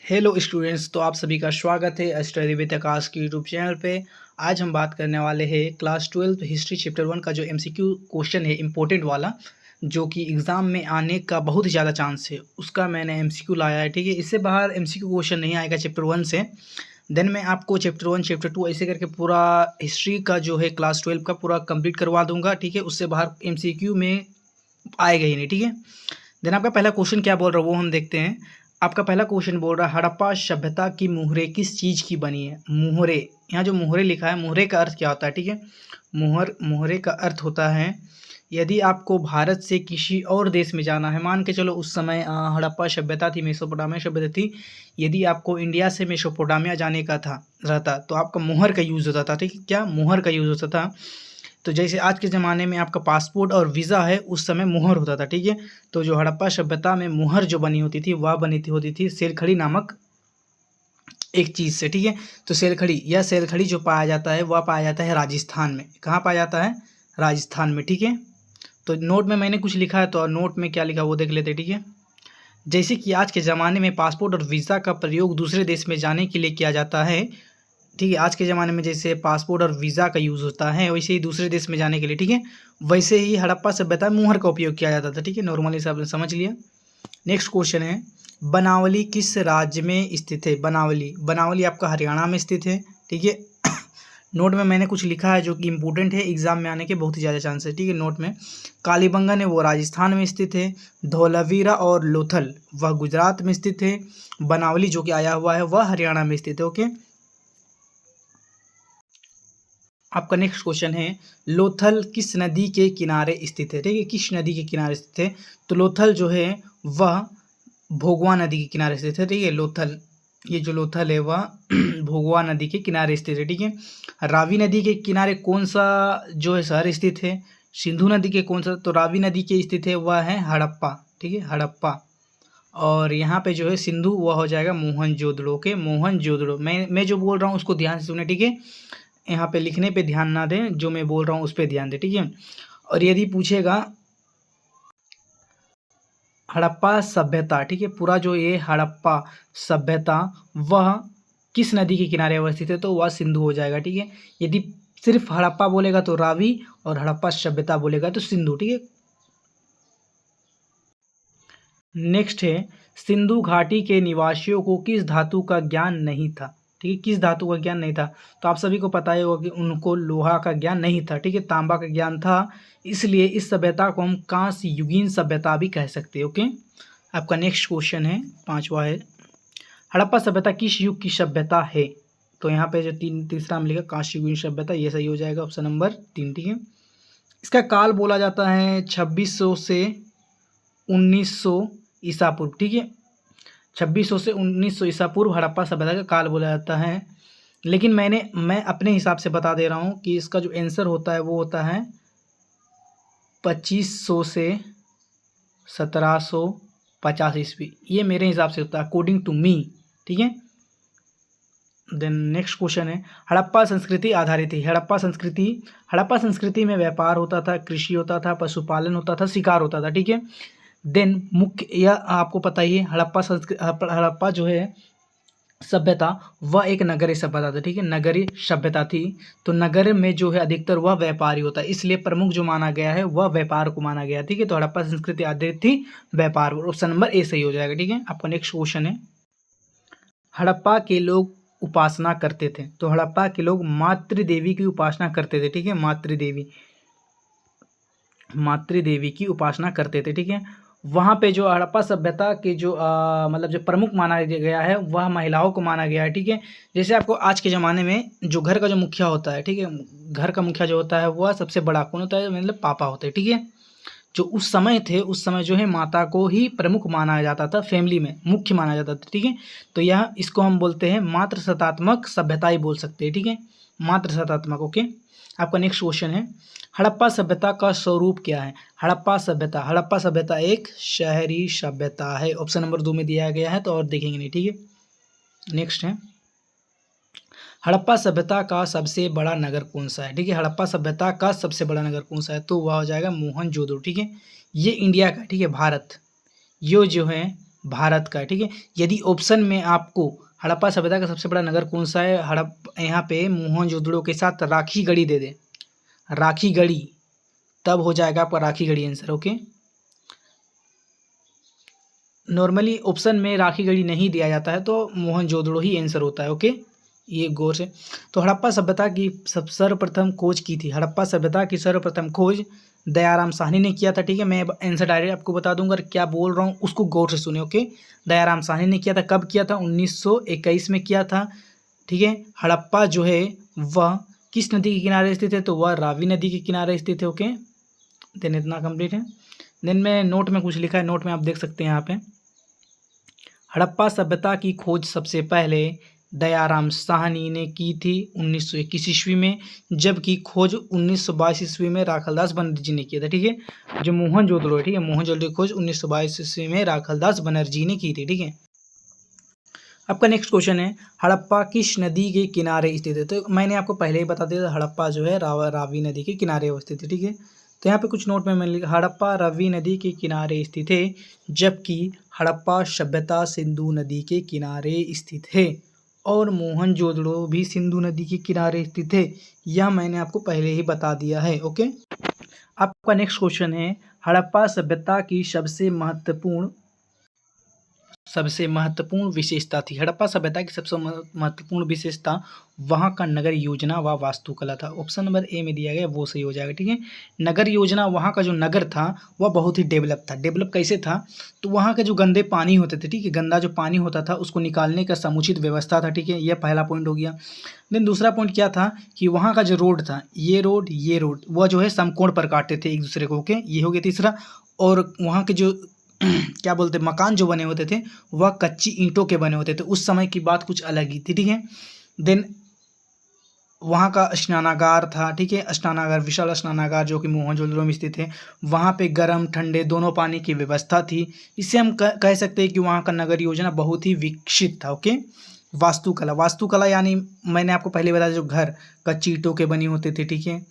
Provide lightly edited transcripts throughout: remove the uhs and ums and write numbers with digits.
Hello students, तो आप सभी का स्वागत है स्टडी विद आकाश की यूट्यूब चैनल पे। आज हम बात करने वाले हैं क्लास 12 हिस्ट्री चैप्टर 1 का जो एमसीक्यू क्वेश्चन है इम्पोर्टेंट वाला, जो कि एग्ज़ाम में आने का बहुत ज़्यादा चांस है, उसका मैंने एमसीक्यू लाया है। ठीक है, इससे बाहर एमसीक्यू क्वेश्चन नहीं आएगा चैप्टर 1 से। देन मैं आपको चैप्टर 1 चैप्टर 2 ऐसे करके पूरा हिस्ट्री का जो है क्लास 12 का पूरा कंप्लीट करवा दूंगा। ठीक है, उससे बाहर एमसीक्यू में आएगा ही नहीं। ठीक है, देन आपका पहला क्वेश्चन क्या बोल रहा है वो हम देखते हैं। आपका पहला क्वेश्चन बोल रहा है हड़प्पा सभ्यता की मुहरें किस चीज़ की बनी है। मुहरे, यहाँ जो मुहरे लिखा है, मुहरे का अर्थ क्या होता है। ठीक है, मुहरे का अर्थ होता है यदि आपको भारत से किसी और देश में जाना है, मान के चलो उस समय हड़प्पा सभ्यता थी, मेसोपोटामिया सभ्यता थी। यदि आपको इंडिया से मेसोपोटामिया जाने का था रहता तो आपका मुहर का यूज़ होता था। ठीक है, क्या मुहर का यूज़ होता था। तो जैसे आज के ज़माने में आपका पासपोर्ट और वीज़ा है, उस समय मुहर होता था। ठीक है, तो जो हड़प्पा सभ्यता में मुहर जो बनी होती थी वह होती थी सेलखड़ी नामक एक चीज़ से। ठीक है, तो सेलखड़ी, यह सेलखड़ी जो पाया जाता है वह पाया जाता है राजस्थान में। कहाँ पाया जाता है? राजस्थान में। ठीक है, तो नोट में मैंने कुछ लिखा है, तो नोट में क्या लिखा वो देख लेते। ठीक है, जैसे कि आज के ज़माने में पासपोर्ट और वीज़ा का प्रयोग दूसरे देश में जाने के लिए किया जाता है। ठीक है, आज के ज़माने में जैसे पासपोर्ट और वीज़ा का यूज़ होता है, वैसे ही दूसरे देश में जाने के लिए, ठीक है, वैसे ही हड़प्पा सभ्यता में मुहर का उपयोग किया जाता था। ठीक है, नॉर्मली सब ने समझ लिया। नेक्स्ट क्वेश्चन है, बनावली किस राज्य में स्थित है। बनावली आपका हरियाणा में स्थित है। ठीक है, नोट में मैंने कुछ लिखा है जो कि इंपॉर्टेंट है, एग्जाम में आने के बहुत ही ज़्यादा चांस है। ठीक है, नोट में कालीबंगन है वो राजस्थान में स्थित है। धौलावीरा और लोथल वह गुजरात में स्थित है। बनावली जो कि आया हुआ है वह हरियाणा में स्थित है। ओके, आपका नेक्स्ट क्वेश्चन है, लोथल किस नदी के किनारे स्थित है। ठीक है, किस नदी के किनारे स्थित है। तो लोथल जो है वह भोगवा नदी के किनारे स्थित है। ठीक है, लोथल, ये जो लोथल है वह भोगवा नदी के किनारे स्थित है। ठीक है, रावी नदी के किनारे कौन सा जो है शहर स्थित है। सिंधु नदी के कौन सा, तो रावी नदी के स्थित है वह है हड़प्पा। ठीक है, हड़प्पा। और यहाँ पे जो है सिंधु वह हो जाएगा मोहनजोदड़ो के, मोहनजोदड़ो। मैं जो बोल रहा हूँ उसको ध्यान से सुने। ठीक है, यहाँ पे लिखने पे ध्यान ना दें, जो मैं बोल रहा हूँ उस पर ध्यान दें। ठीक है, और यदि पूछेगा हड़प्पा सभ्यता, ठीक है, पूरा जो ये हड़प्पा सभ्यता वह किस नदी के किनारे अवस्थित है, तो वह सिंधु हो जाएगा। ठीक है, यदि सिर्फ हड़प्पा बोलेगा तो रावी, और हड़प्पा सभ्यता बोलेगा तो सिंधु। ठीक है, नेक्स्ट है, सिंधु घाटी के निवासियों को किस धातु का ज्ञान नहीं था। ठीक है, किस धातु का ज्ञान नहीं था, तो आप सभी को पता ही होगा कि उनको लोहा का ज्ञान नहीं था। ठीक है, तांबा का ज्ञान था, इसलिए इस सभ्यता को हम कांस्य युगीन सभ्यता भी कह सकते हैं। ओके, आपका नेक्स्ट क्वेश्चन है, पांचवा है, हड़प्पा सभ्यता किस युग की सभ्यता है। तो यहाँ पे जो तीसरा हम लिखा कांस्य युगीन सभ्यता, ये सही हो जाएगा, ऑप्शन नंबर 3। ठीक है, इसका काल बोला जाता है 2600 से 1900 ईसा पूर्व। ठीक है, 2600 से 1900 ईसा पूर्व हड़प्पा सभ्यता का काल बोला जाता है। लेकिन मैं अपने हिसाब से बता दे रहा हूँ कि इसका जो आंसर होता है वो होता है 2500 से 1750 ईस्वी। ये मेरे हिसाब से होता है अकॉर्डिंग टू मी। ठीक है, देन नेक्स्ट क्वेश्चन है, हड़प्पा संस्कृति आधारित है। हड़प्पा संस्कृति में व्यापार होता था, कृषि होता था, पशुपालन होता था, शिकार होता था। ठीक है, देन मुख्य, यह आपको पता ही है, हड़प्पा जो है सभ्यता वह एक नगरीय सभ्यता थी। ठीक है, नगरीय सभ्यता थी, तो नगर में जो है अधिकतर वह व्यापारी होता है, इसलिए प्रमुख जो माना गया है वह व्यापार को माना गया। ठीक है, तो हड़प्पा संस्कृति आधारित थी व्यापार, ऑप्शन नंबर ए सही हो जाएगा। ठीक है, आपका नेक्स्ट क्वेश्चन है, हड़प्पा के लोग उपासना करते थे। तो हड़प्पा के लोग मातृ देवी की उपासना करते थे। ठीक है, मातृ देवी की उपासना करते थे। ठीक है, वहाँ पे जो हड़प्पा सभ्यता के जो मतलब जो प्रमुख माना गया है वह महिलाओं को माना गया है। ठीक है, जैसे आपको आज के ज़माने में जो घर का जो मुखिया होता है, ठीक है, घर का मुखिया जो होता है वह सबसे बड़ा कौन होता है, मतलब पापा होते हैं। ठीक है, जो उस समय थे, उस समय जो है माता को ही प्रमुख माना जाता था, फैमिली में मुख्य माना जाता था। ठीक है, तो यह इसको हम बोलते हैं मातृसत्तात्मक सभ्यता ही बोल सकते हैं। ठीक है, मातृसत्तात्मक। ओके, आपका नेक्स्ट क्वेश्चन है, हड़प्पा सभ्यता का स्वरूप क्या है। हड़प्पा सभ्यता एक शहरी सभ्यता है, ऑप्शन नंबर 2 में दिया गया है, तो और देखेंगे नहीं। ठीक है, नेक्स्ट है, हड़प्पा सभ्यता का सबसे बड़ा नगर कौन सा है। ठीक है, हड़प्पा सभ्यता का सबसे बड़ा नगर कौन सा है, तो वह हो जाएगा मोहनजोदड़ो। ठीक है, ये इंडिया का, ठीक है, भारत, ये जो है भारत का है, ठीक है। यदि ऑप्शन में आपको हड़प्पा सभ्यता का सबसे बड़ा नगर कौन सा है, यहाँ पे मोहनजोदड़ो के साथ राखीगढ़ी दे दे, राखीगढ़ी, तब हो जाएगा आपका Rakhigarhi answer. Okay, normally option में राखीगढ़ी नहीं दिया जाता है तो मोहनजोदड़ो ही आंसर होता है। ओके, ये गौर से। तो हड़प्पा सभ्यता की सर्वप्रथम खोज की थी, हड़प्पा सभ्यता की सर्वप्रथम खोज दयाराम साहनी ने किया था, ठीक है। मैं आंसर डायरेक्ट आपको बता दूंगा, क्या बोल रहा हूँ उसको गौर से सुने। ओके, दयाराम साहनी ने किया था, कब किया था, 1921 में किया था, ठीक है। हड़प्पा जो है वह किस नदी के किनारे स्थित है, तो वह रावी नदी के किनारे स्थित है। ओके, देन इतना कंप्लीट है। देन मैं नोट में कुछ लिखा है, नोट में आप देख सकते हैं यहाँ पे, हड़प्पा सभ्यता की खोज सबसे पहले दयाराम साहनी ने की थी 1921 ईस्वी में, जबकि खोज 1922 ईस्वी में राखलदास बनर्जी ने किया था, ठीक है। जो मोहनजोदड़ो है, ठीक है, मोहनजोदड़ो की खोज 1922 ईस्वी में राखलदास बनर्जी ने की थी, ठीक है। आपका नेक्स्ट क्वेश्चन है, हड़प्पा किस नदी के किनारे स्थित है, तो मैंने आपको पहले ही बता दिया था, हड़प्पा जो है रावी नदी के किनारे स्थित है, ठीक है। तो यहाँ पे कुछ नोट में मैंने लिखा, हड़प्पा रावी नदी के किनारे स्थित है, जबकि हड़प्पा सभ्यता सिंधु नदी के किनारे स्थित है, और मोहनजोदड़ो भी सिंधु नदी के किनारे स्थित है, यह मैंने आपको पहले ही बता दिया है। ओके, आपका नेक्स्ट क्वेश्चन है, हड़प्पा सभ्यता की सबसे महत्वपूर्ण विशेषता थी, हड़प्पा सभ्यता की सबसे महत्वपूर्ण विशेषता वहाँ का नगर योजना व वास्तुकला था। ऑप्शन नंबर ए में दिया गया वो सही हो जाएगा, ठीक है। नगर योजना, वहाँ का जो नगर था वह बहुत ही डेवलप था। डेवलप कैसे था, तो वहाँ के जो गंदे पानी होते थे, ठीक है, गंदा जो पानी होता था उसको निकालने का समुचित व्यवस्था था, ठीक है, यह पहला पॉइंट हो गया। देन दूसरा पॉइंट क्या था कि वहाँ का जो रोड था, ये रोड वह जो है समकोण पर काटते थे एक दूसरे को। ओके, ये हो गया तीसरा। और वहाँ के जो क्या बोलते मकान जो बने होते थे वह कच्ची ईंटों के बने होते थे, उस समय की बात कुछ अलग ही थी, ठीक है। देन वहाँ का स्नानागार था, ठीक है, स्नानागार, विशाल स्नानागार जो कि मोहनजोदड़ो में स्थित है, वहाँ पे गर्म ठंडे दोनों पानी की व्यवस्था थी। इससे हम कह सकते हैं कि वहाँ का नगर योजना बहुत ही विकसित था। ओके, वास्तुकला यानी मैंने आपको पहले बताया, जो घर कच्ची ईंटों के बने होते थे, ठीक है,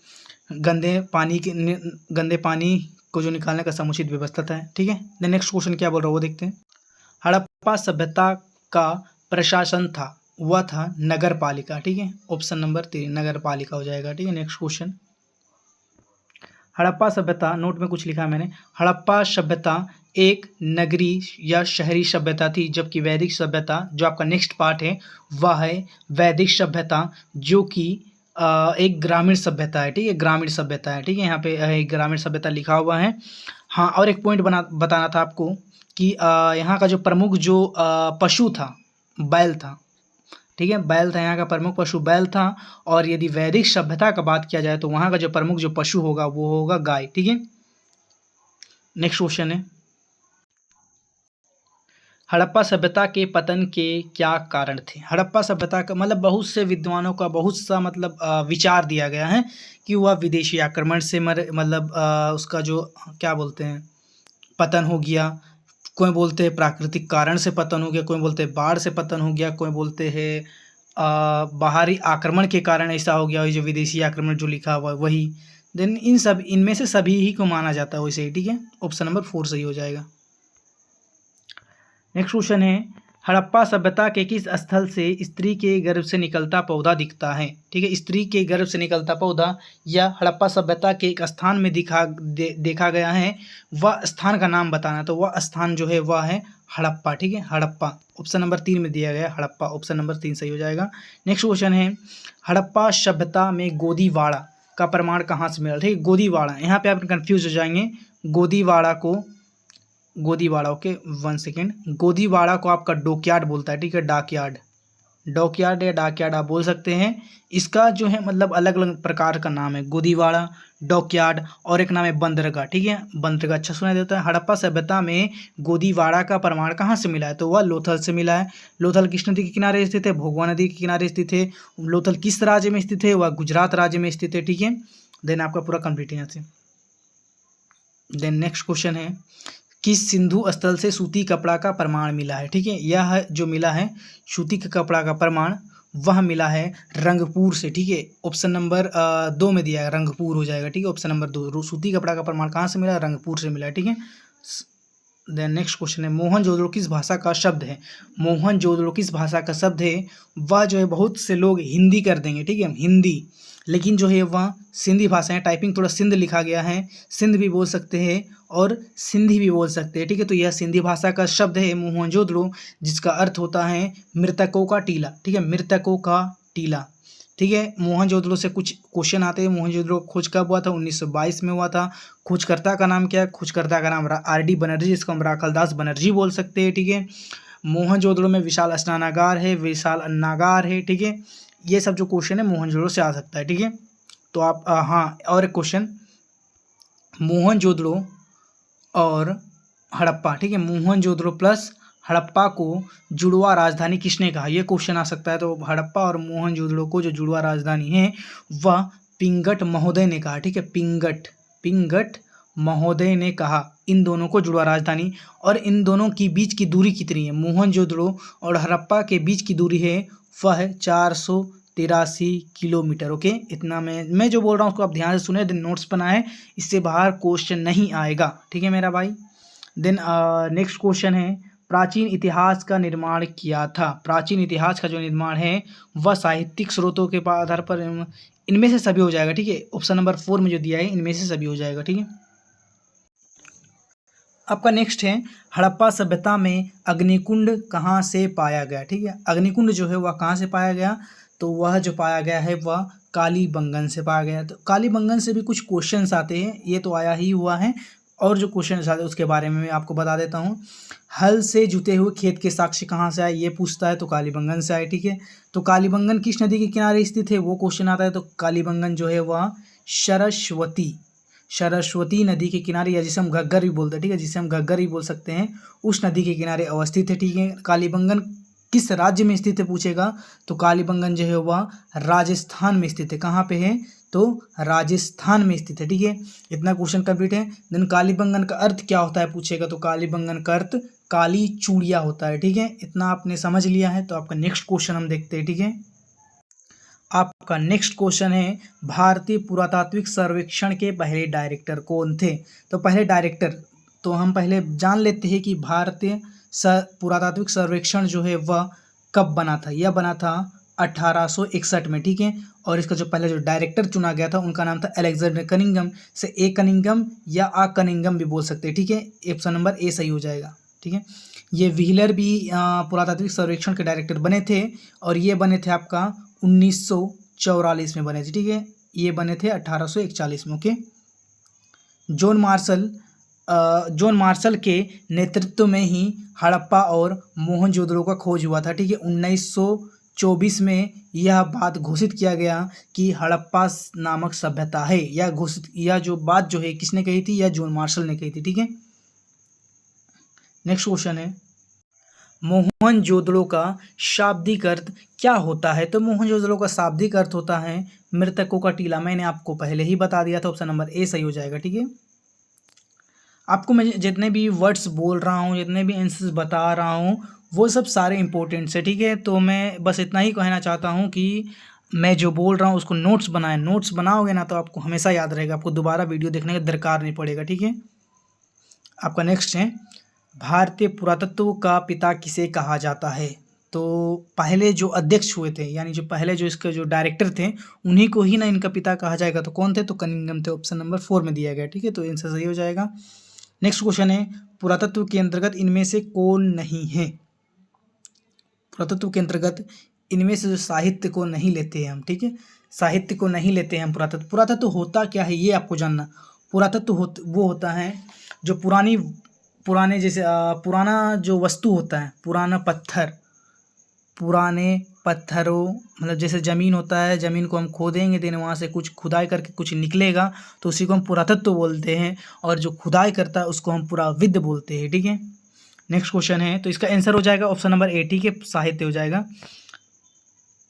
गंदे पानी को जो निकालने का समुचित व्यवस्था था, ठीक है। द नेक्स्ट क्वेश्चन क्या बोल रहा है वो देखते हैं। हड़प्पा सभ्यता का प्रशासन था, वह था नगर पालिका, ठीक है। ऑप्शन नंबर 3 नगर पालिका हो जाएगा, ठीक है। नेक्स्ट क्वेश्चन, हड़प्पा सभ्यता, नोट में कुछ लिखा है मैंने, हड़प्पा सभ्यता एक नगरी या शहरी सभ्यता थी, जबकि वैदिक सभ्यता, जो आपका नेक्स्ट पार्ट है, वह है वैदिक सभ्यता, जो कि एक ग्रामीण सभ्यता है, ठीक है, ग्रामीण सभ्यता है, ठीक है। यहाँ पे एक ग्रामीण सभ्यता लिखा हुआ है। हाँ, और एक पॉइंट बताना था आपको कि यहाँ का जो प्रमुख जो पशु था, बैल था, ठीक है, बैल था, यहाँ का प्रमुख पशु बैल था। और यदि वैदिक सभ्यता का बात किया जाए तो वहाँ का जो प्रमुख जो पशु होगा वो होगा गाय, ठीक है। नेक्स्ट क्वेश्चन है, हड़प्पा सभ्यता के पतन के क्या कारण थे। हड़प्पा सभ्यता का मतलब बहुत से विद्वानों का बहुत सा मतलब विचार दिया गया है कि वह विदेशी आक्रमण से मतलब उसका जो क्या बोलते हैं पतन हो गया, कोई बोलते हैं प्राकृतिक कारण से पतन हो गया, कोई बोलते हैं बाढ़ से पतन हो गया, कोई बोलते हैं बाहरी आक्रमण के कारण ऐसा हो गया, जो विदेशी आक्रमण जो लिखा हुआ है वही। देन इनमें से सभी ही को माना जाता है वैसे ही, ठीक है। ऑप्शन नंबर 4 सही हो जाएगा। नेक्स्ट क्वेश्चन है, हड़प्पा सभ्यता के किस स्थल से स्त्री के गर्भ से निकलता पौधा दिखता है, ठीक है। स्त्री के गर्भ से निकलता पौधा या हड़प्पा सभ्यता के एक स्थान में देखा गया है, वह स्थान का नाम बताना, तो वह स्थान जो है वह है हड़प्पा, ठीक है, हड़प्पा। ऑप्शन नंबर 3 में दिया गया हड़प्पा, ऑप्शन नंबर 3 सही हो जाएगा। नेक्स्ट क्वेश्चन है, हड़प्पा सभ्यता में गोदीवाड़ा का प्रमाण कहाँ से मिला, ठीक है। गोदीवाड़ा, यहाँ पे आप कंफ्यूज हो जाएंगे, गोदीवाड़ा, ओके 1 सेकेंड, गोदीवाड़ा को आपका डॉकयार्ड बोलता है, ठीक है, डॉकयार्ड या डाकयार्ड आप बोल सकते हैं। इसका जो है मतलब अलग अलग प्रकार का नाम है, गोदीवाड़ा, डॉकयार्ड, और एक नाम है बंदरगाह, ठीक है, बंदरगाह अच्छा सुनाई देता है। हड़प्पा सभ्यता में गोदीवाड़ा का प्रमाण कहाँ से मिला है, तो वह लोथल से मिला है। लोथल किस नदी के किनारे स्थित है, भोगवा नदी के किनारे स्थित है। लोथल किस राज्य में स्थित है, वह गुजरात राज्य में स्थित है, ठीक है। देन आपका पूरा कंप्लीट है यहाँ से। देन नेक्स्ट क्वेश्चन है, किस सिंधु स्थल से सूती कपड़ा का प्रमाण मिला है, ठीक है। यह जो मिला है सूती के कपड़ा का प्रमाण, वह मिला है रंगपुर से, ठीक है। ऑप्शन नंबर 2 में दिया है, रंगपुर हो जाएगा, ठीक है। ऑप्शन नंबर 2, सूती कपड़ा का प्रमाण कहाँ से मिला है, रंगपुर से मिला है, ठीक है। देन नेक्स्ट क्वेश्चन है, मोहनजोदड़ो किस भाषा का शब्द है? मोहनजोदड़ो किस भाषा का शब्द है? वह जो है बहुत से लोग हिंदी कर देंगे, ठीक है, हिंदी, लेकिन जो है वह सिंधी भाषा है। टाइपिंग थोड़ा सिंध लिखा गया है, सिंध भी बोल सकते हैं और सिंधी भी बोल सकते हैं, ठीक है। तो यह सिंधी भाषा का शब्द है मोहनजोदड़ो, जिसका अर्थ होता है मृतकों का टीला, ठीक है, मृतकों का टीला, ठीक है। मोहनजोदड़ो से कुछ क्वेश्चन आते हैं। मोहनजोदड़ो खोज कब हुआ था? 1922 में हुआ था। खोजकर्ता का नाम क्या है? खोजकर्ता का नाम आर.डी. बनर्जी, जिसको हम राखलदास बनर्जी बोल सकते हैं, ठीक है। मोहनजोदड़ो में विशाल स्नानागार है, विशाल अन्नागार है, ठीक है। ये सब जो क्वेश्चन है मोहनजोदड़ो से आ सकता है, ठीक है। तो आप हाँ, और एक क्वेश्चन, मोहनजोदड़ो और हड़प्पा, ठीक है, मोहनजोदड़ो प्लस हड़प्पा को जुड़वा राजधानी किसने कहा? ये क्वेश्चन आ सकता है। तो हड़प्पा और मोहनजोदड़ो को जो जुड़वा राजधानी है वह पिंगट महोदय ने कहा, ठीक है, पिंगट महोदय ने कहा इन दोनों को जुड़वा राजधानी। और इन दोनों की बीच की दूरी कितनी है? मोहनजोदड़ो और हड़प्पा के बीच की दूरी है वह 483 किलोमीटर। ओके, इतना मैं जो बोल रहा हूँ उसको आप ध्यान से सुने, देन नोट्स बनाए, इससे बाहर क्वेश्चन नहीं आएगा, ठीक है मेरा भाई। देन नेक्स्ट क्वेश्चन है, प्राचीन इतिहास का निर्माण किया था। प्राचीन इतिहास का जो निर्माण है वह साहित्यिक स्रोतों के आधार पर, इनमें से सभी हो जाएगा, ठीक है। ऑप्शन नंबर 4 में जो दिया है इनमें से सभी हो जाएगा, ठीक है। आपका नेक्स्ट है, हड़प्पा सभ्यता में अग्निकुंड कहाँ से पाया गया? ठीक है, अग्निकुंड जो है वह कहाँ से पाया गया? तो वह जो पाया गया है वह कालीबंगन से पाया गया। तो कालीबंगन से भी कुछ क्वेश्चंस आते हैं, ये तो आया ही हुआ है, और जो क्वेश्चन आते हैं उसके बारे में मैं आपको बता देता हूँ। हल से जुते हुए खेत के साक्ष्य कहाँ से आए, ये पूछता है, तो कालीबंगन से आए, ठीक है। तो कालीबंगन किस नदी के किनारे स्थित है, वो क्वेश्चन आता है। तो कालीबंगन जो है वह सरस्वती नदी के किनारे, या जिसे हम घग्गर भी बोलते हैं, ठीक है, जिसे हम घग्गर भी बोल सकते हैं, उस नदी के किनारे अवस्थित है, ठीक है। कालीबंगन किस राज्य में स्थित है पूछेगा, तो कालीबंगन जो है वह राजस्थान में स्थित है। कहाँ पे है? तो राजस्थान में स्थित है, ठीक है। इतना क्वेश्चन कंप्लीट है। देन कालीबंगन का अर्थ क्या होता है पूछेगा, तो कालीबंगन का अर्थ काली चूड़िया होता है, ठीक है। इतना आपने समझ लिया है। तो आपका नेक्स्ट क्वेश्चन हम देखते हैं, ठीक है। आपका नेक्स्ट क्वेश्चन है, भारतीय पुरातात्विक सर्वेक्षण के पहले डायरेक्टर कौन थे? तो पहले डायरेक्टर, तो हम पहले जान लेते हैं कि भारतीय पुरातात्विक सर्वेक्षण जो है वह कब बना था। यह बना था 1861 में, ठीक है। और इसका जो पहले जो डायरेक्टर चुना गया था उनका नाम था अलेक्जेंडर कनिंघम, से ए कनिंघम या आ कनिंघम भी बोल सकते हैं, ठीक है। ऑप्शन नंबर ए सही हो जाएगा, ठीक है। ये व्हीलर भी पुरातात्विक सर्वेक्षण के डायरेक्टर बने थे, और ये बने थे आपका 1944 में बने थे, ठीक है। ये बने थे 1841 में, ओके। जॉन मार्शल के नेतृत्व में ही हड़प्पा और मोहनजोदड़ो का खोज हुआ था, ठीक है। 1924 में यह बात घोषित किया गया कि हड़प्पा नामक सभ्यता है। यह जो बात जो है किसने कही थी? यह जॉन मार्शल ने कही थी, ठीक है। नेक्स्ट क्वेश्चन है, मोहनजोदड़ो का शाब्दिक अर्थ क्या होता है? तो मोहनजोदड़ो का शाब्दिक अर्थ होता है मृतकों का टीला। मैंने आपको पहले ही बता दिया था, ऑप्शन नंबर ए सही हो जाएगा, ठीक है। आपको मैं जितने भी वर्ड्स बोल रहा हूँ, जितने भी आंसर्स बता रहा हूँ, वो सब सारे इंपॉर्टेंट्स है, ठीक है। तो मैं बस इतना ही कहना चाहता हूँ कि मैं जो बोल रहा हूँ उसको नोट्स बनाएं। नोट्स बनाओगे ना तो आपको हमेशा याद रहेगा, आपको दोबारा वीडियो देखने का दरकार नहीं पड़ेगा, ठीक है। आपका नेक्स्ट है, भारतीय पुरातत्व का पिता किसे कहा जाता है? तो पहले जो अध्यक्ष हुए थे, यानी जो पहले जो इसके जो डायरेक्टर थे, उन्हीं को ही ना इनका पिता कहा जाएगा। तो कौन थे? तो कनिंघम थे। ऑप्शन नंबर 4 में दिया गया, ठीक है। तो आंसर सही हो जाएगा। नेक्स्ट क्वेश्चन है, पुरातत्व के अंतर्गत इनमें से कौन नहीं है? पुरातत्व के अंतर्गत इनमें से जो साहित्य को नहीं लेते हैं हम, ठीक है, साहित्य को नहीं लेते हैं हम। पुरातत्व होता क्या है ये आपको जानना। पुरातत्व वो होता है जो पुराने जैसे पुराना जो वस्तु होता है, पुराने पत्थरों, मतलब जैसे ज़मीन होता है, ज़मीन को हम खोदेंगे, देन वहाँ से कुछ खुदाई करके कुछ निकलेगा, तो उसी को हम पुरातत्व बोलते हैं। और जो खुदाई करता है उसको हम पुराविद्य बोलते हैं, ठीक है। नेक्स्ट क्वेश्चन है, तो इसका आंसर हो जाएगा ऑप्शन नंबर ए, ठीक है, साहित्य हो जाएगा।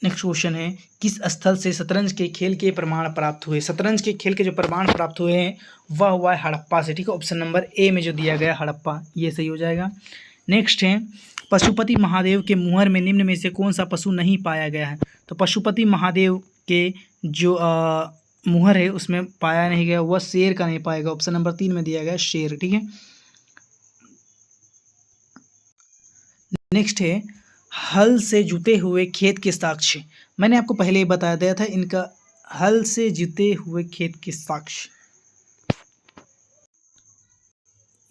नेक्स्ट क्वेश्चन है, किस स्थल से शतरंज के खेल के प्रमाण प्राप्त हुए? शतरंज के खेल के जो प्रमाण प्राप्त हुए हैं वह हुआ है हड़प्पा से, ठीक है। ऑप्शन नंबर ए में जो दिया गया हड़प्पा, ये सही हो जाएगा। नेक्स्ट है, पशुपति महादेव के मुहर में निम्न में से कौन सा पशु नहीं पाया गया है? तो पशुपति महादेव के जो मुहर है उसमें पाया नहीं गया, वह शेर का नहीं पाएगा। ऑप्शन नंबर 3 में दिया गया शेर, ठीक है। नेक्स्ट है हल से जुते हुए खेत के साक्ष्य। मैंने आपको पहले ही बता दिया था इनका, हल से जुते हुए खेत के साक्ष्य।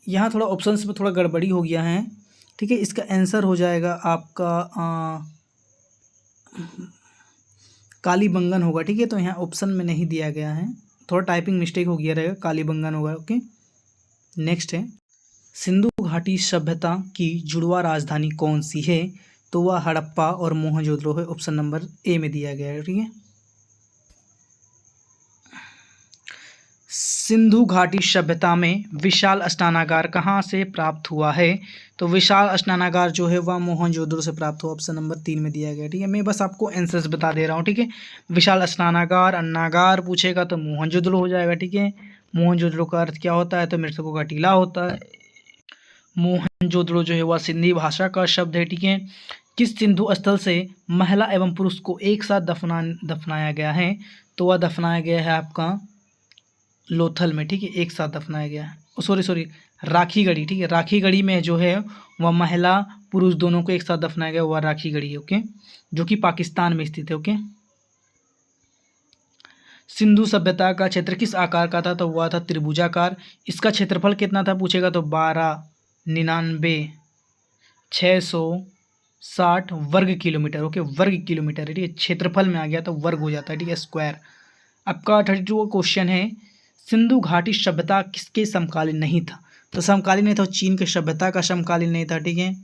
यहाँ थोड़ा ऑप्शंस में थोड़ा गड़बड़ी हो गया है, ठीक है। इसका आंसर हो जाएगा आपका कालीबंगन होगा, ठीक है। तो यहाँ ऑप्शन में नहीं दिया गया है, थोड़ा टाइपिंग मिस्टेक हो गया रहेगा, कालीबंगन होगा, ओके। नेक्स्ट है सिंधु घाटी सभ्यता की जुड़वा राजधानी कौन सी है? तो वह हड़प्पा और मोहनजोदड़ो है, ऑप्शन नंबर ए में दिया गया है, ठीक है। सिंधु घाटी सभ्यता में विशाल स्नानागार कहाँ से प्राप्त हुआ है? तो विशाल स्नानागार जो है वह मोहनजोदड़ो से प्राप्त हुआ, ऑप्शन नंबर 3 में दिया गया, ठीक है। मैं बस आपको आंसर्स बता दे रहा हूँ, ठीक है। विशाल स्नानागार, अन्नागार पूछेगा तो मोहनजोदड़ो हो जाएगा, ठीक है। मोहनजोदड़ो का अर्थ क्या होता है? तो मृतकों का टीला होता है। मोहनजोदड़ो जो है वह सिंधी भाषा का शब्द है, ठीक है। किस सिंधु स्थल से महिला एवं पुरुष को एक साथ दफनाया गया है? तो वह दफनाया गया है आपका लोथल में, ठीक है। एक साथ दफनाया गया है, सॉरी राखीगढ़ी, ठीक है। राखीगढ़ी में जो है वह महिला पुरुष दोनों को एक साथ दफनाया गया, वह राखीगढ़ी, ओके, जो कि पाकिस्तान में स्थित है, ओके। सिंधु सभ्यता का क्षेत्र किस आकार का था? तो वह था त्रिभुजाकार। इसका क्षेत्रफल कितना था पूछेगा तो 12,99,660 वर्ग किलोमीटर, ओके, वर्ग किलोमीटर है, ठीक है। क्षेत्रफल में आ गया तो वर्ग हो जाता है, ठीक है, स्क्वायर। आपका 32 क्वेश्चन है सिंधु घाटी सभ्यता किसके समकालीन नहीं था? तो समकालीन नहीं था, चीन के सभ्यता का समकालीन नहीं था, ठीक है।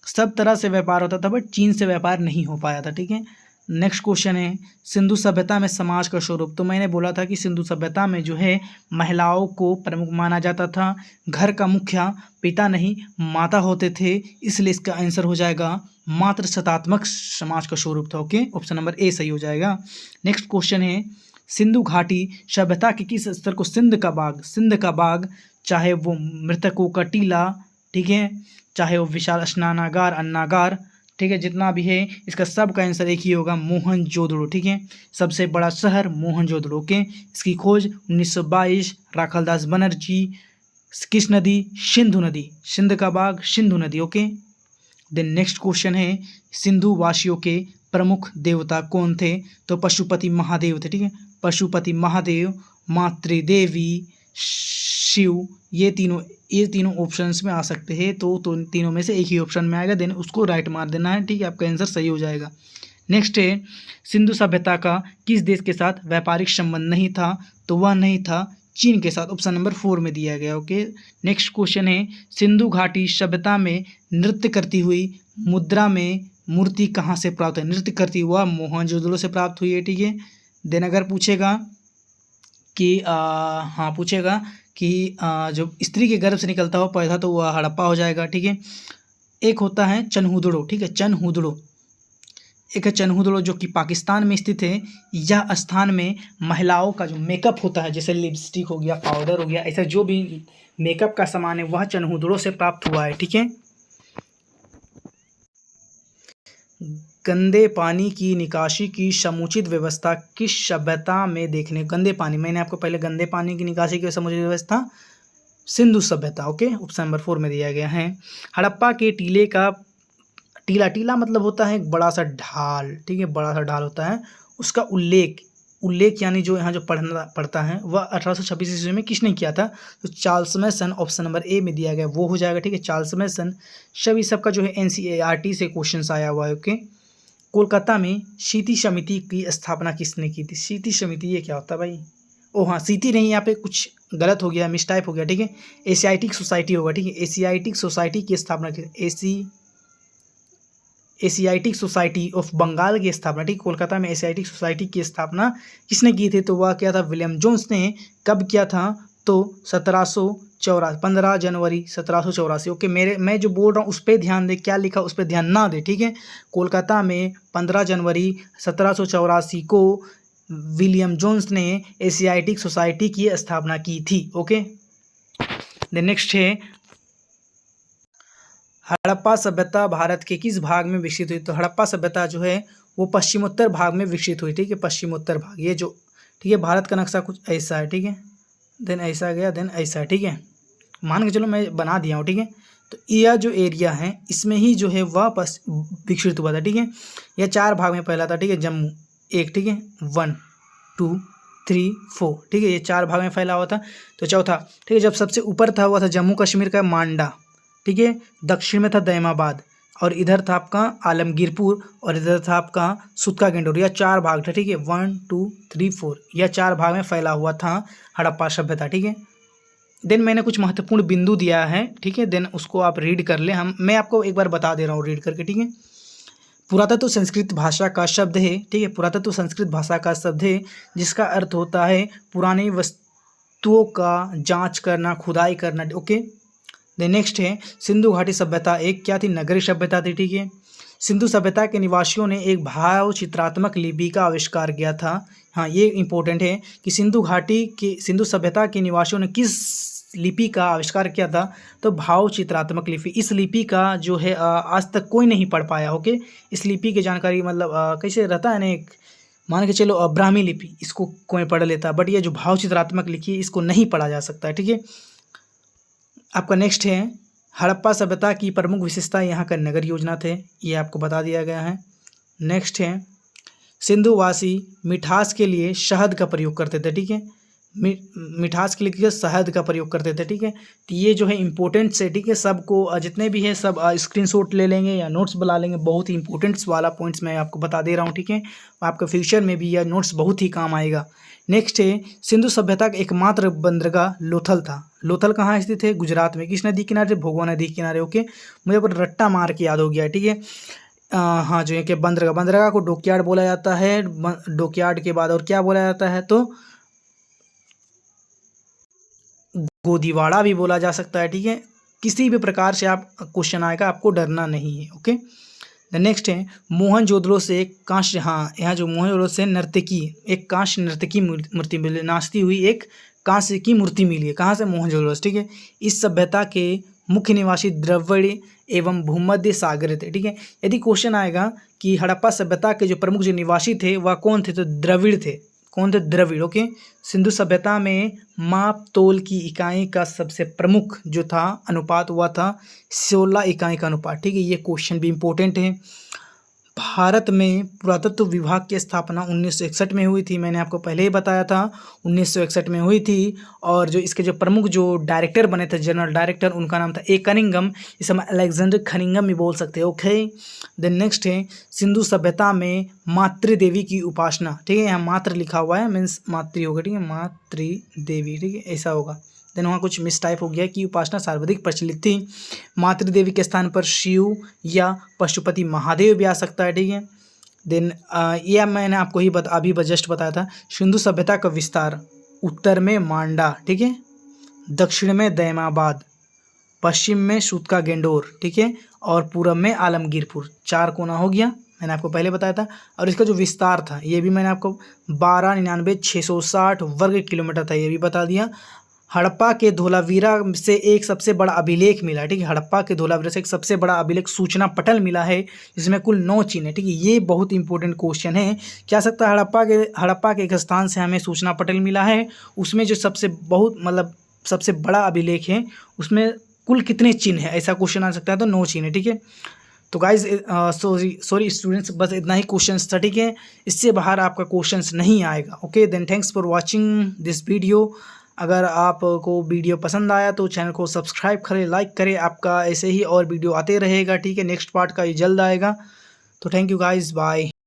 सब तरह से व्यापार होता था बट चीन से व्यापार नहीं हो पाया था, ठीक है। नेक्स्ट क्वेश्चन है सिंधु सभ्यता में समाज का स्वरूप। तो मैंने बोला था कि सिंधु सभ्यता में जो है महिलाओं को प्रमुख माना जाता था, घर का मुखिया पिता नहीं माता होते थे, इसलिए इसका आंसर हो जाएगा मातृ सत्तात्मक समाज का स्वरूप था, ओके, ऑप्शन नंबर ए सही हो जाएगा। नेक्स्ट क्वेश्चन है सिंधु घाटी सभ्यता के किस स्तर को सिंध का बाग, चाहे वो मृतकों का टीला, ठीक है, चाहे वो विशाल स्नानागार, अन्नागार, ठीक है, जितना भी है इसका सब का आंसर एक ही होगा, मोहनजोदड़ो, ठीक है। सबसे बड़ा शहर मोहनजोदड़ो, ओके। इसकी खोज 1922 राखालदास बनर्जी। किस नदी? सिंधु नदी, सिंध का बाग सिंधु नदी, ओके। देन नेक्स्ट क्वेश्चन है सिंधु वासियों के प्रमुख देवता कौन थे? तो पशुपति महादेव थे, ठीक है। पशुपति महादेव, मातृदेवी, शिव, ये तीनों ऑप्शंस में आ सकते हैं, तो तीनों में से एक ही ऑप्शन में आएगा, देन उसको राइट मार देना है, ठीक है, आपका आंसर सही हो जाएगा। नेक्स्ट है सिंधु सभ्यता का किस देश के साथ व्यापारिक संबंध नहीं था? तो वह नहीं था चीन के साथ, ऑप्शन नंबर 4 में दिया गया, ओके। नेक्स्ट क्वेश्चन है सिंधु घाटी सभ्यता में नृत्य करती हुई मुद्रा में मूर्ति कहाँ से प्राप्त है? नृत्य करती हुआ मोहनजोदड़ो से प्राप्त हुई है, ठीक है। देन अगर पूछेगा कि जो स्त्री के गर्भ से निकलता हुआ पौधा तो वह हड़प्पा हो जाएगा, ठीक है। एक होता है चनहुदड़ो, ठीक है, चनहुदड़ो, एक है चनहुदड़ो जो कि पाकिस्तान में स्थित है। यह स्थान में महिलाओं का जो मेकअप होता है, जैसे लिपस्टिक हो गया, पाउडर हो गया, ऐसा जो भी मेकअप का सामान है वह चनहुदड़ो से प्राप्त हुआ है, ठीक है। गंदे पानी की निकासी की समुचित व्यवस्था किस सभ्यता में देखने? गंदे पानी, मैंने आपको पहले गंदे पानी की निकासी की समुचित व्यवस्था सिंधु सभ्यता, ओके, ऑप्शन नंबर 4 में दिया गया है। हड़प्पा के टीले का टीला मतलब होता है एक बड़ा सा ढाल, ठीक है, बड़ा सा ढाल होता है। उसका उल्लेख यानी जो यहाँ जो पढ़ता है वह 1826 ईस्वी में किसने किया था? तो Charles Masson, option number A में दिया गया, वो हो जाएगा, ठीक है, चार्ल्स मैसन। सभी सबका जो है NCERT से क्वेश्चन आया हुआ है, ओके। कोलकाता में सीति समिति की स्थापना किसने की थी? सीति समिति ये क्या होता है भाई? ओ हाँ, सीति नहीं, यहाँ पे कुछ गलत हो गया, मिसटाइप हो गया, ठीक है, एशियाटिक सोसाइटी होगा, ठीक है। एशियाटिक सोसाइटी की स्थापना की एशियाटिक सोसाइटी ऑफ बंगाल की स्थापना, ठीक, कोलकाता में एशियाटिक सोसाइटी की स्थापना किसने की थी? तो वह क्या था? विलियम जोन्स ने। कब किया था? तो 15 जनवरी 1784, ओके। मैं जो बोल रहा हूँ उस पर ध्यान दे, क्या लिखा उस पर ध्यान ना दे, ठीक है। कोलकाता में 15 जनवरी 1784 को विलियम जोन्स ने एशियाटिक सोसाइटी की स्थापना की थी, ओके। देन नेक्स्ट है हड़प्पा सभ्यता भारत के किस भाग में विकसित हुई? तो हड़प्पा सभ्यता जो है वो पश्चिमोत्तर भाग में विकसित हुई, ठीक है, पश्चिमोत्तर भाग, ये जो, ठीक है, भारत का नक्शा कुछ ऐसा है, ठीक है, देन ऐसा गया, देन ऐसा, ठीक है, मान के चलो मैं बना दिया हूँ, ठीक है। तो यह जो एरिया है इसमें ही जो है वह विकसित हुआ था। ठीक है, यह 4 भाग में फैला था। ठीक है, जम्मू एक, ठीक है, 1 2 3 4, ठीक है, ये 4 भाग में फैला हुआ था। तो चौथा, ठीक है, जब सबसे ऊपर था हुआ था जम्मू कश्मीर का मांडा, ठीक है, दक्षिण में था दैमाबाद, और इधर था आपका आलमगीरपुर, और इधर था आपका सुतका गेंडोर। यह 4 भाग था। ठीक है, 1 2 3 4, यह 4 भाग में फैला हुआ था हड़प्पा सभ्यता। ठीक है, देन मैंने कुछ महत्वपूर्ण बिंदु दिया है। ठीक है, देन उसको आप रीड कर लें। मैं आपको एक बार बता दे रहा हूँ रीड करके। ठीक है, पुरातत्व संस्कृत भाषा का शब्द है। ठीक है, पुरातत्व संस्कृत भाषा का शब्द है जिसका अर्थ होता है पुरानी वस्तुओं का जांच करना, खुदाई करना। ओके, देन नेक्स्ट है सिंधु घाटी सभ्यता एक क्या थी? नगरीय सभ्यता थी। ठीक है, सिंधु सभ्यता के निवासियों ने एक भाव चित्रात्मक लिपि का आविष्कार किया था। हाँ, ये इंपॉर्टेंट है कि सिंधु सभ्यता के निवासियों ने किस लिपि का आविष्कार किया था? तो भाव चित्रात्मक लिपि। इस लिपि का जो है आज तक कोई नहीं पढ़ पाया। ओके, इस लिपि की जानकारी मतलब कैसे रहता है ना, एक मान के चलो ब्राह्मी लिपि, इसको कोई पढ़ लेता, बट ये जो भाव चित्रात्मक लिपि इसको नहीं पढ़ा जा सकता है। ठीक है, आपका नेक्स्ट है हड़प्पा सभ्यता की प्रमुख विशेषता यहाँ का नगर योजना थे, ये आपको बता दिया गया है। नेक्स्ट है सिंधुवासी मिठास के लिए शहद का प्रयोग करते थे। ठीक है, मिठास के लिए शहद का प्रयोग करते थे। ठीक है, तो ये जो है इंपॉर्टेंट से, ठीक है, सबको जितने भी है सब स्क्रीनशॉट ले लेंगे या नोट्स बना लेंगे। बहुत ही इंपॉर्टेंट्स वाला पॉइंट्स मैं आपको बता दे रहा हूँ। ठीक है, आपके फ्यूचर में भी यह नोट्स बहुत ही काम आएगा। नेक्स्ट है सिंधु सभ्यता का एकमात्र बंदरगाह लोथल था। लोथल कहाँ स्थित है? गुजरात में। किस नदी किनारे? भोगवा नदी किनारे। ओके, मुझे पर रट्टा मार के याद हो गया। ठीक है, हाँ, जो है कि बंदरगाह को डॉकयार्ड बोला जाता है। डॉकयार्ड के बाद और क्या बोला जाता है? तो गोदीवाड़ा भी बोला जा सकता है। ठीक है, किसी भी प्रकार से आप क्वेश्चन आएगा, आपको डरना नहीं है। ओके, द नेक्स्ट है मोहनजोदड़ो से एक कांस्य, हाँ, यहाँ जो मोहनजोदड़ो से एक कांस्य नर्तकी मूर्ति मिली, नाचती हुई एक कांस्य की मूर्ति मिली है। कहाँ से? मोहनजोदड़ो से। ठीक है, इस सभ्यता के मुख्य निवासी द्रविड़ एवं भूमध्य सागर थे। ठीक है, यदि क्वेश्चन आएगा कि हड़प्पा सभ्यता के जो प्रमुख जो निवासी थे वह कौन थे? तो द्रविड़ थे। कौन थे? द्रविड़। ओके, सिंधु सभ्यता में माप तोल की इकाई का सबसे प्रमुख जो था अनुपात हुआ था 16 इकाई का अनुपात। ठीक है, ये क्वेश्चन भी इम्पोर्टेंट है। भारत में पुरातत्व विभाग की स्थापना 1961 में हुई थी। मैंने आपको पहले ही बताया था 1961 में हुई थी। और जो इसके जो प्रमुख जो डायरेक्टर बने थे, जनरल डायरेक्टर, उनका नाम था ए कनिंघम। इसे हम अलेक्जेंडर खनिंघम भी बोल सकते हैं। ओके, देन नेक्स्ट है सिंधु सभ्यता में मातृ देवी की उपासना। ठीक है, यहाँ मातृ लिखा हुआ है, मीन्स मातृ होगा। ठीक है, मातृ देवी। ठीक है, ऐसा होगा। देन वहाँ कुछ मिस टाइप हो गया कि उपासना सर्वाधिक प्रचलित थी। मातृदेवी के स्थान पर शिव या पशुपति महादेव भी आ सकता है। ठीक है, देन यह मैंने आपको ही अभी जस्ट बताया था। सिंधु सभ्यता का विस्तार उत्तर में मांडा, ठीक है, दक्षिण में दैमाबाद, पश्चिम में सुतका गेंडोर, ठीक है, और पूरब में आलमगीरपुर। 4 कोना हो गया, मैंने आपको पहले बताया था। और इसका जो विस्तार था ये भी मैंने आपको 12,99,660 वर्ग किलोमीटर था, ये भी बता दिया। हड़प्पा के धोलावीरा से एक सबसे बड़ा अभिलेख मिला। ठीक है, हड़प्पा के धोलावीरा से एक सबसे बड़ा अभिलेख सूचना पटल मिला है, जिसमें कुल 9 चिन्ह है। ठीक है, ये बहुत इंपॉर्टेंट क्वेश्चन है। क्या सकता है हड़प्पा के एक स्थान से हमें सूचना पटल मिला है, उसमें जो सबसे बड़ा अभिलेख है उसमें कुल कितने चिन्ह है, ऐसा क्वेश्चन आ सकता है। तो 9 चिन्ह है। ठीक है, तो गाइज सॉरी स्टूडेंट्स, बस इतना ही क्वेश्चंस था। ठीक है, इससे बाहर आपका क्वेश्चंस नहीं आएगा। Okay, then thanks for watching this video. अगर आपको वीडियो पसंद आया तो चैनल को सब्सक्राइब करें, लाइक करें। आपका ऐसे ही और वीडियो आते रहेगा। ठीक है, नेक्स्ट पार्ट का ये जल्द आएगा। तो थैंक यू गाइज, बाय।